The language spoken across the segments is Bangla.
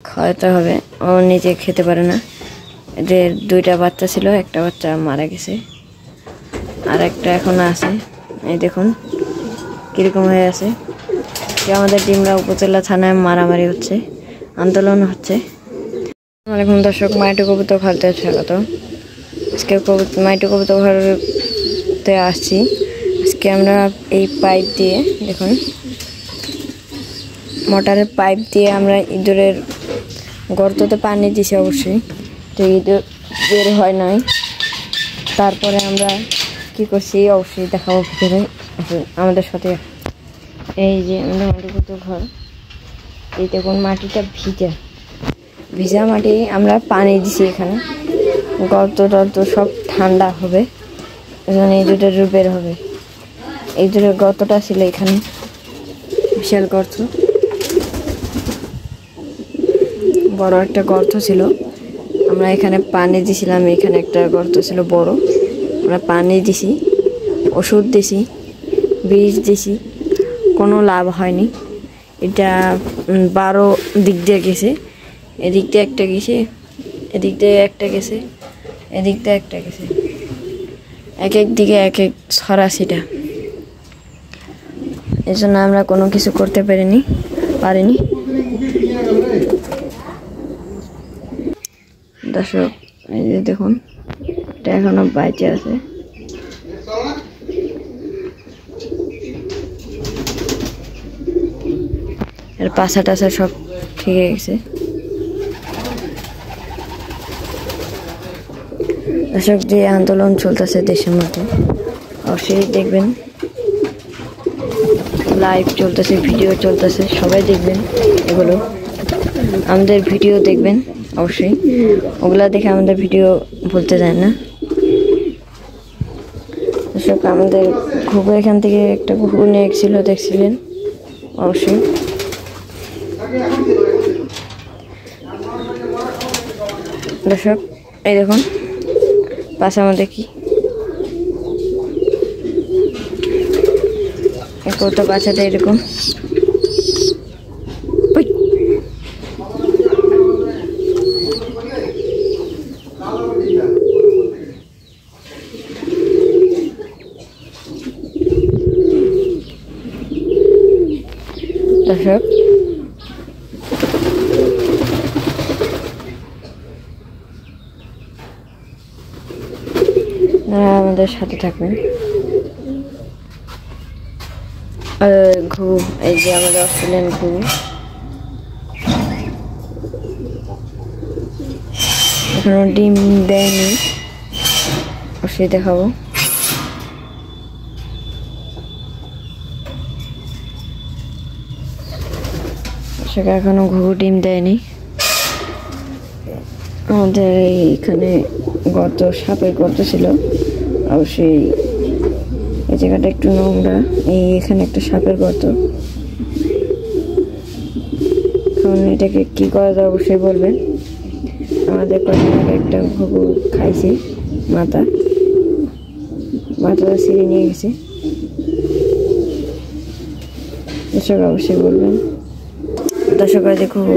খাওয়াতে হবে, ও নিজে খেতে পারে না। এদের দুইটা বাচ্চা ছিল, একটা বাচ্চা মারা গেছে আর একটা এখন আছে। এই দেখুন কিরকম হয়ে আছে। আমাদের ডিমরা উপজেলা থানায় মারামারি হচ্ছে, আন্দোলন হচ্ছে। আসসালামু দর্শক, মাইটু কবুতর ঘরতে স্বাগত। আজকে মাইটু কবুতর ঘরতে আসছি। আজকে আমরা এই পাইপ দিয়ে, দেখুন মোটরের পাইপ দিয়ে আমরা ইঁদুরের গর্ততে পানি দিছি অবশ্যই, তো ইঁদুর বের হয় নাই। তারপরে আমরা কি করছি অবশ্যই দেখাবো ভিতরে, আমাদের সাথে। এই যে আমাদের মাটি কবুতর ঘর, এই দেখুন মাটিটা ভিজা মাটি, আমরা পানি দিছি এখানে। গর্ত টর্ত সব ঠান্ডা হবে, এখানে ইঁদুরের বের হবে। ইঁদুরের গর্তটা ছিল এখানে, বিশাল গর্ত, বড় একটা গর্ত ছিল। আমরা এখানে পানি দিছিলাম, এখানে একটা গর্ত ছিল বড়, আমরা পানি দিছি, ওষুধ দিছি, বীজ দিছি, কোনো লাভ হয়নি। এটা 12 দিক দিয়ে গেছে, এদিক দিয়ে একটা গেছে, এদিক দিয়ে একটা গেছে, এদিক দিয়ে একটা গেছে, এক এক দিকে এক এক ছড়াছিটা। এই জন্য আমরা কোনো কিছু করতে পারিনি। দর্শক এই যে দেখুন, এটা এখনো বাইচে আছে। এর পাশা টাশা সব ঠিক গেছে। দর্শক, যে আন্দোলন চলতেছে দেশের মধ্যে, অবশ্যই দেখবেন। লাইভ চলতেছে, ভিডিও চলতেছে, সবাই দেখবেন এগুলো। আমাদের ভিডিও দেখবেন অবশ্যই, ওগুলা দেখে আমাদের ভিডিও বলতে যায় না। দর্শক, আমাদের ঘুঘু এখান থেকে একটা ঘুঘু নিয়ে এসেছিল, দেখছিলেন অবশ্যই। দর্শক এই দেখুন পাশে আমাদের কি কত বাচ্চাটা এরকম। দর্শক আমাদের সাথে থাকবেন। ঘুঘু, এই যে আমাদের অস্ট্রেলিয়ান ঘুঘু, এখনো ডিম দেয়নি, অবশ্যই দেখাবো। সেটা এখনো ঘুঘু ডিম দেয়নি। আমাদের এইখানে গর্ত, সাপের গর্ত ছিল অবশ্যই। এই জায়গাটা একটু নোংরা, এখানে একটা সাপের গর্ত। এখন এটাকে কি করা যায় অবশ্যই বলবেন। আমাদের কয়েকদিন আগে একটা ঘুঘু খাইছে, মাথাটা ছিঁড়ে নিয়ে গেছে। দর্শক অবশ্যই বলবেন। দর্শক যে ঘুঘু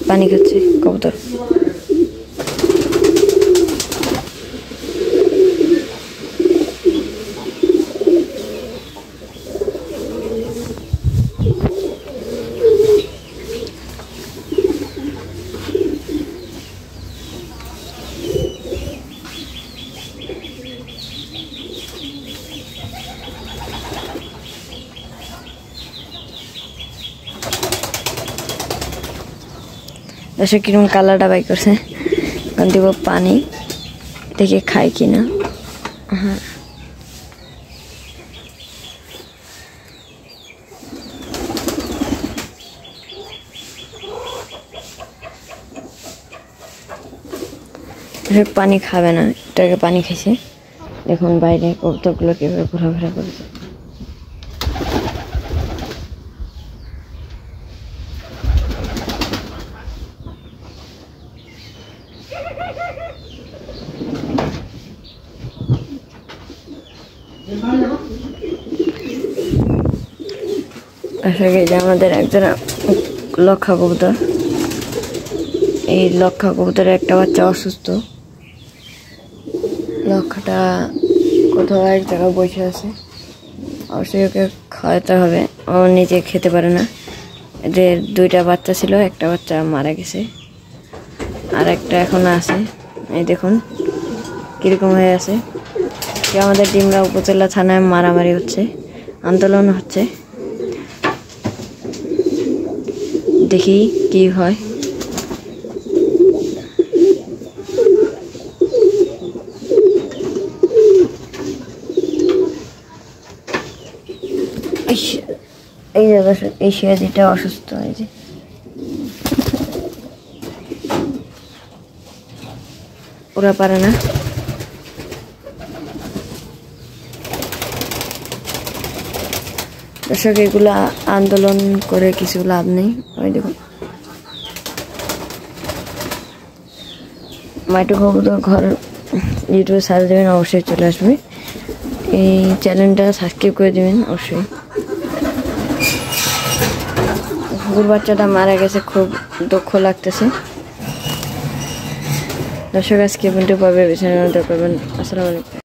পানি খাচ্ছে কবুতর। দর্শক কিরকম কালারটা বাই করছে, এখন দিব পানি, দেখে খাই কিনা। হ্যাঁ পানি খাবে না, এটাকে পানি খাইছে। দেখুন বাইরে কবুতরগুলো কিভাবে ঘোরাফেরা করেছে। আসলে যে আমাদের একজোড়া লক্ষা কবুতর, এই লক্ষা কবুতরের একটা বাচ্চা অসুস্থ। লক্ষাটা কোথাও এক জায়গায় বসে আছে, অবশ্যই ওকে খাওয়াতে হবে, ও নিজে খেতে পারে না। এদের 2টা বাচ্চা ছিল, একটা বাচ্চা মারা গেছে আর একটা এখন আছে। এই দেখুন কীরকম হয়ে আছে। আমাদের ডিমরা উপজেলা থানায় মারামারি হচ্ছে, আন্দোলন হচ্ছে, দেখি কি হয়। এই যে দর্শক, এই শিয়াজিটা অসুস্থ হয়েছে, ওরা পারে না। দর্শক এগুলা আন্দোলন করে কিছু লাভ নেই। ওই দেখুন মাইটু কবুতর ঘর ইউটিউবে সার্চ দেবেন, অবশ্যই চলে আসবে। এই চ্যানেলটা সাবস্ক্রাইব করে দেবেন অবশ্যই। কুকুর বাচ্চাটা মারা গেছে, খুব দুঃখ লাগতেছে। দর্শক আজকে পর্যন্ত পাবে, বেছে নেওয়ার করবেন। আসসালামু আলাইকুম।